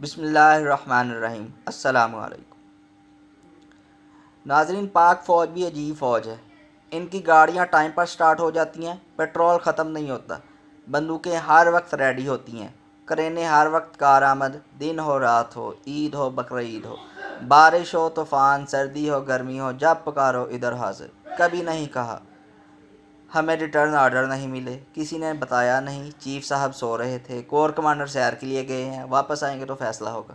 بسم اللہ الرحمن الرحیم۔ السلام علیکم ناظرین، پاک فوج بھی عجیب فوج ہے۔ ان کی گاڑیاں ٹائم پر سٹارٹ ہو جاتی ہیں، پیٹرول ختم نہیں ہوتا، بندوقیں ہر وقت ریڈی ہوتی ہیں، کرینے ہر وقت کارآمد، دن ہو رات ہو، عید ہو بقرعید ہو، بارش ہو طوفان، سردی ہو گرمی ہو، جب پکارو ادھر حاضر۔ کبھی نہیں کہا ہمیں ریٹرن آرڈر نہیں ملے، کسی نے بتایا نہیں، چیف صاحب سو رہے تھے، کور کمانڈر سیر کے لیے گئے ہیں، واپس آئیں گے تو فیصلہ ہوگا،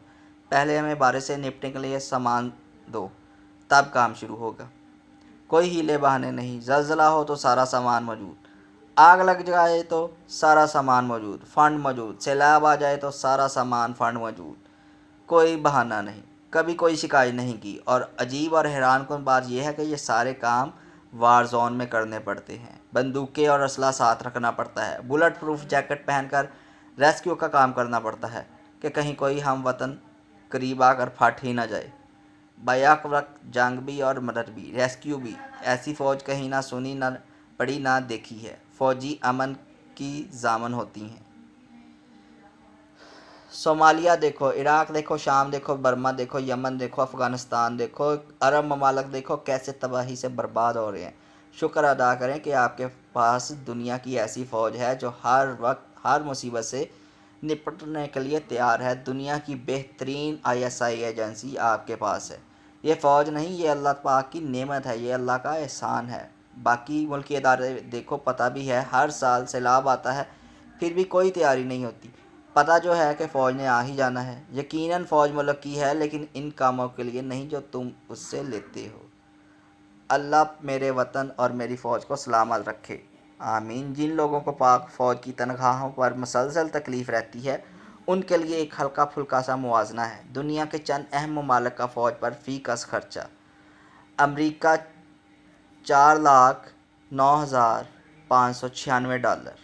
پہلے ہمیں بارش سے نپٹنے کے لیے سامان دو، تب کام شروع ہوگا۔ کوئی ہیلے بہانے نہیں، زلزلہ ہو تو سارا سامان موجود، آگ لگ جائے تو سارا سامان موجود، فنڈ موجود، سیلاب آ جائے تو سارا سامان فنڈ موجود، کوئی بہانہ نہیں، کبھی کوئی شکایت نہیں کی۔ اور عجیب اور حیران کن بات یہ ہے کہ یہ سارے کام وار زون میں کرنے پڑتے ہیں، بندوقیں اور اسلحہ ساتھ رکھنا پڑتا ہے، بلٹ پروف جیکٹ پہن کر ریسکیو کا کام کرنا پڑتا ہے کہ کہیں کوئی ہم وطن قریب آ کر پھٹ ہی نہ جائے۔ بیک وقت جنگ بھی اور مدد بھی، ریسکیو بھی، ایسی فوج کہیں نہ سنی نہ پڑھی نہ دیکھی ہے۔ فوجی امن کی ضامن ہوتی ہیں۔ صومالیہ دیکھو، عراق دیکھو، شام دیکھو، برما دیکھو، یمن دیکھو، افغانستان دیکھو، عرب ممالک دیکھو، کیسے تباہی سے برباد ہو رہے ہیں۔ شکر ادا کریں کہ آپ کے پاس دنیا کی ایسی فوج ہے جو ہر وقت ہر مصیبت سے نپٹنے کے لیے تیار ہے۔ دنیا کی بہترین ISI ایجنسی آپ کے پاس ہے۔ یہ فوج نہیں، یہ اللہ پاک کی نعمت ہے، یہ اللہ کا احسان ہے۔ باقی ملکی ادارے دیکھو، پتہ بھی ہے ہر سال سیلاب آتا ہے، پھر بھی کوئی تیاری نہیں ہوتی۔ پتہ جو ہے کہ فوج نے آ ہی جانا ہے۔ یقیناً فوج ملک کی ہے، لیکن ان کاموں کے لیے نہیں جو تم اس سے لیتے ہو۔ اللہ میرے وطن اور میری فوج کو سلامت رکھے، آمین۔ جن لوگوں کو پاک فوج کی تنخواہوں پر مسلسل تکلیف رہتی ہے، ان کے لیے ایک ہلکا پھلکا سا موازنہ ہے۔ دنیا کے چند اہم ممالک کا فوج پر فی کس خرچہ: امریکہ $4,09,596،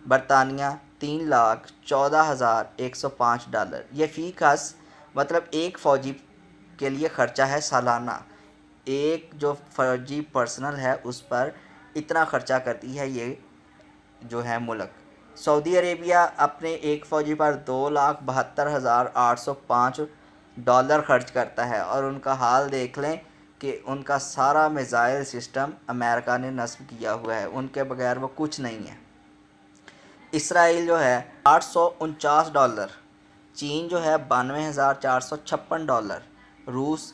برطانیہ $3,14,105۔ یہ فی کس مطلب ایک فوجی کے لیے خرچہ ہے سالانہ۔ ایک جو فوجی پرسنل ہے اس پر اتنا خرچہ کرتی ہے یہ جو ہے ملک۔ سعودی عربیہ اپنے ایک فوجی پر $2,72,805 خرچ کرتا ہے، اور ان کا حال دیکھ لیں کہ ان کا سارا میزائل سسٹم امریکہ نے نصب کیا ہوا ہے، ان کے بغیر وہ کچھ نہیں ہے۔ اسرائیل جو ہے $849، چین جو ہے $92,456، روس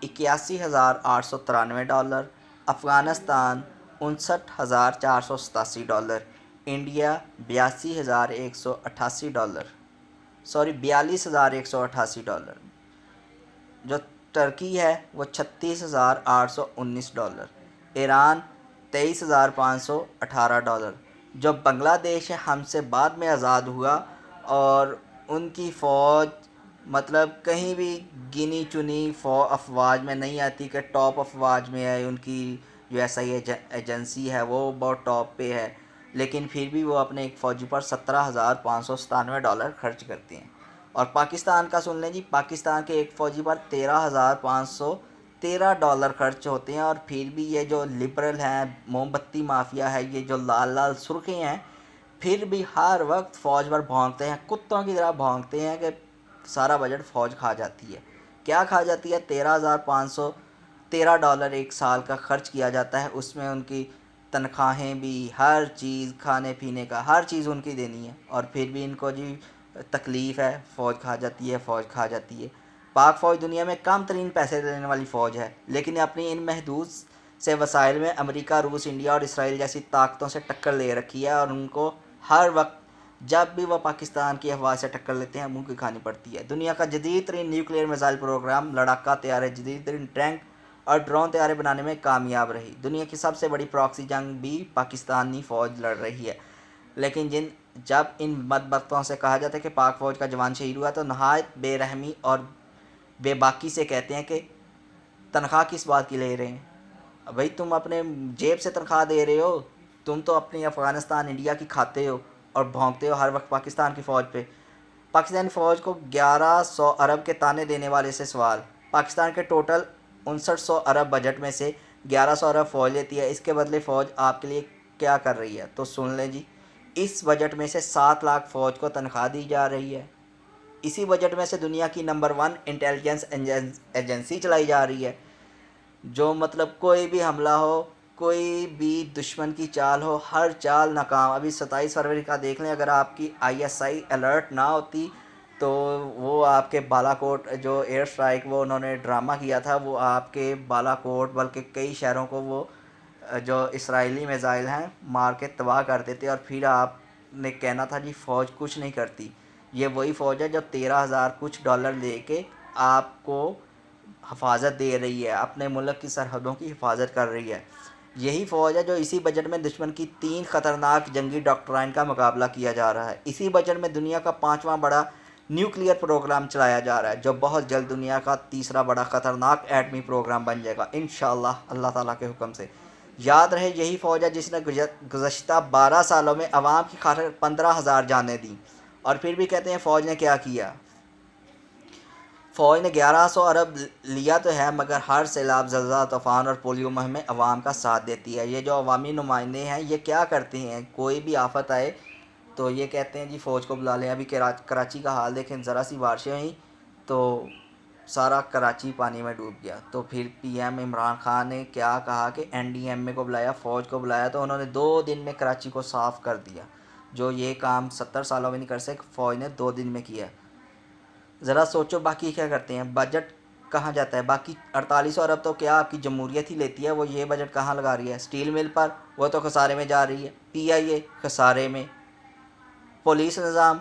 $81,893، افغانستان $59,487، انڈیا $42,188، جو ترکی ہے وہ $36,819، ایران $23,518، جو بنگلہ دیش ہے ہم سے بعد میں آزاد ہوا، اور ان کی فوج مطلب کہیں بھی گنی چنی افواج میں نہیں آتی کہ ٹاپ افواج میں ہے، ان کی جو ISI ایجنسی ہے وہ بہت ٹاپ پہ ہے، لیکن پھر بھی وہ اپنے ایک فوجی پر $17,597 خرچ کرتے ہیں۔ اور پاکستان کا سن لیں جی، پاکستان کے ایک فوجی پر $13,513 خرچ ہوتے ہیں، اور پھر بھی یہ جو لبرل ہیں، موم بتی مافیا ہے، یہ جو لال لال سرخی ہیں، پھر بھی ہر وقت فوج پر بھونکتے ہیں، کتوں کی طرح بھونکتے ہیں کہ سارا بجٹ فوج کھا جاتی ہے۔ کیا کھا جاتی ہے؟ $13,513 ایک سال کا خرچ کیا جاتا ہے، اس میں ان کی تنخواہیں بھی، ہر چیز، کھانے پینے کا ہر چیز ان کی دینی ہے، اور پھر بھی ان کو جی تکلیف ہے، فوج کھا جاتی ہے، فوج کھا جاتی ہے۔ پاک فوج دنیا میں کم ترین پیسے دینے والی فوج ہے، لیکن اپنی ان محدود سے وسائل میں امریکہ، روس، انڈیا اور اسرائیل جیسی طاقتوں سے ٹکر لے رکھی ہے، اور ان کو ہر وقت جب بھی وہ پاکستان کی افواج سے ٹکر لیتے ہیں منہ کی کھانی پڑتی ہے۔ دنیا کا جدید ترین نیوکلیئر میزائل پروگرام، لڑاکا طیارے، جدید ترین ٹینک اور ڈرون طیارے بنانے میں کامیاب رہی۔ دنیا کی سب سے بڑی پراکسی جنگ بھی پاکستانی فوج لڑ رہی ہے، لیکن جب ان بدبختوں سے کہا جاتا ہے کہ پاک فوج کا جوان شہید ہوا، تو نہایت بے رحمی اور بے باکی سے کہتے ہیں کہ تنخواہ کس بات کی لے رہے ہیں؟ بھئی تم اپنے جیب سے تنخواہ دے رہے ہو، تم تو اپنی افغانستان، انڈیا کی کھاتے ہو اور بھونکتے ہو ہر وقت پاکستان کی فوج پہ۔ پاکستانی فوج کو 1,100 ارب کے تانے دینے والے سے سوال: پاکستان کے ٹوٹل 6,900 ارب بجٹ میں سے 1,100 ارب فوج لیتی ہے، اس کے بدلے فوج آپ کے لیے کیا کر رہی ہے؟ تو سن لیں جی، اس بجٹ میں سے 7 لاکھ فوج کو تنخواہ دی جا رہی ہے، اسی بجٹ میں سے دنیا کی نمبر 1 انٹیلیجنس ایجنسی چلائی جا رہی ہے، جو مطلب کوئی بھی حملہ ہو، کوئی بھی دشمن کی چال ہو، ہر چال ناکام۔ ابھی 27 فروری کا دیکھ لیں، اگر آپ کی ISI الرٹ نہ ہوتی تو وہ آپ کے بالا کوٹ جو ایئر اسٹرائک وہ انہوں نے ڈرامہ کیا تھا، وہ آپ کے بالا کوٹ بلکہ کئی شہروں کو وہ جو اسرائیلی میزائل ہیں مار کے تباہ کر دیتے، اور پھر آپ نے کہنا تھا جی فوج کچھ نہیں کرتی۔ یہ وہی فوج ہے جو 13,000 کچھ ڈالر لے کے آپ کو حفاظت دے رہی ہے، اپنے ملک کی سرحدوں کی حفاظت کر رہی ہے۔ یہی فوج ہے جو اسی بجٹ میں دشمن کی 3 خطرناک جنگی ڈاکٹرائن کا مقابلہ کیا جا رہا ہے۔ اسی بجٹ میں دنیا کا 5واں بڑا نیوکلیئر پروگرام چلایا جا رہا ہے، جو بہت جلد دنیا کا تیسرا بڑا خطرناک ایٹمی پروگرام بن جائے گا انشاءاللہ اللہ تعالیٰ کے حکم سے۔ یاد رہے یہی فوج ہے جس نے گزشتہ 12 سالوں میں عوام کی خاطر 15,000 جانیں دیں، اور پھر بھی کہتے ہیں فوج نے کیا کیا۔ فوج نے 1100 ارب لیا تو ہے، مگر ہر سیلاب، زلزلہ، طوفان اور پولیو مہم میں عوام کا ساتھ دیتی ہے۔ یہ جو عوامی نمائندے ہیں یہ کیا کرتے ہیں، کوئی بھی آفت آئے تو یہ کہتے ہیں جی فوج کو بلا لیں۔ ابھی کراچی کا حال دیکھیں، ذرا سی بارشیں ہوئیں تو سارا کراچی پانی میں ڈوب گیا۔ تو پھر PM عمران خان نے کیا کہا کہ NDMA کو بلایا، فوج کو بلایا، تو انہوں نے 2 دن میں کراچی کو صاف کر دیا، جو یہ کام 70 سالوں میں نہیں کر سکے، فوج نے 2 دن میں کیا۔ ذرا سوچو باقی کیا کرتے ہیں، بجٹ کہاں جاتا ہے؟ باقی 4800 ارب تو کیا آپ کی جمہوریت ہی لیتی ہے، وہ یہ بجٹ کہاں لگا رہی ہے؟ اسٹیل مل پر، وہ تو خسارے میں جا رہی ہے۔ PIA خسارے میں، پولیس نظام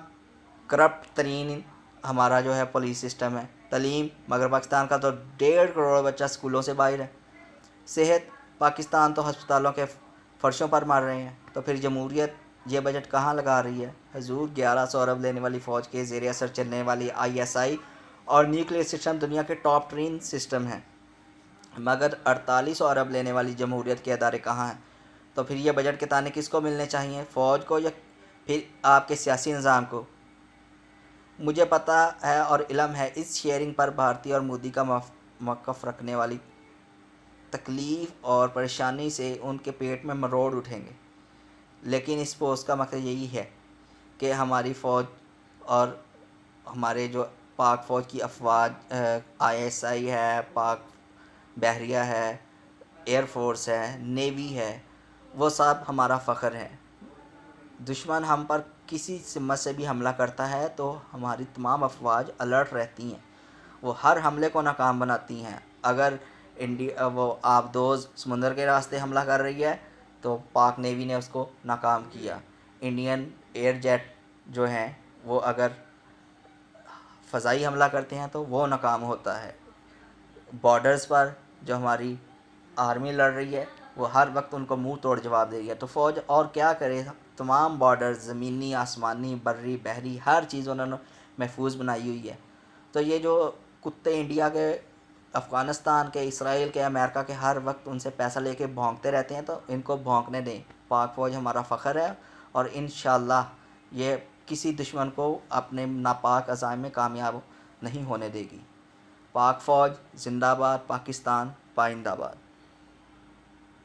کرپٹ ترین ہمارا جو ہے پولیس سسٹم ہے۔ تعلیم، مگر پاکستان کا تو 1.5 کروڑ بچہ اسکولوں سے باہر ہے۔ صحت، پاکستان تو ہسپتالوں کے فرشوں پر مر رہے ہیں۔ تو پھر جمہوریت یہ بجٹ کہاں لگا رہی ہے؟ حضور 1100 ارب لینے والی فوج کے زیر اثر چلنے والی ISI اور نیوکلیئر سسٹم دنیا کے ٹاپ ٹرین سسٹم ہیں، مگر 4800 ارب لینے والی جمہوریت کے ادارے کہاں ہیں؟ تو پھر یہ بجٹ کے تانے کس کو ملنے چاہیے، فوج کو یا پھر آپ کے سیاسی نظام کو؟ مجھے پتہ ہے اور علم ہے اس شیئرنگ پر بھارتی اور مودی کا موقف رکھنے والی تکلیف اور پریشانی سے ان کے پیٹ میں مروڑ اٹھیں گے، لیکن اس پوسٹ کا مقصد یہی ہے کہ ہماری فوج اور ہمارے جو پاک فوج کی افواج ISI ہے، پاک بحریہ ہے، ایئر فورس ہے، نیوی ہے، وہ سب ہمارا فخر ہے۔ دشمن ہم پر کسی سمت سے بھی حملہ کرتا ہے تو ہماری تمام افواج الرٹ رہتی ہیں، وہ ہر حملے کو ناکام بناتی ہیں۔ اگر وہ آبدوز سمندر کے راستے حملہ کر رہی ہے تو پاک نیوی نے اس کو ناکام کیا۔ انڈین ایئر جیٹ جو ہیں وہ اگر فضائی حملہ کرتے ہیں تو وہ ناکام ہوتا ہے۔ بارڈرز پر جو ہماری آرمی لڑ رہی ہے وہ ہر وقت ان کو منہ توڑ جواب دے رہی ہے۔ تو فوج اور کیا کرے، تمام بارڈرز زمینی، آسمانی، بری، بحری، ہر چیز انہوں نے محفوظ بنائی ہوئی ہے۔ تو یہ جو کتے انڈیا کے، افغانستان کے، اسرائیل کے، امریکہ کے ہر وقت ان سے پیسہ لے کے بھونکتے رہتے ہیں، تو ان کو بھونکنے دیں۔ پاک فوج ہمارا فخر ہے، اور انشاءاللہ یہ کسی دشمن کو اپنے ناپاک عزائم میں کامیاب نہیں ہونے دے گی۔ پاک فوج زندہ باد، پاکستان پائندہ باد۔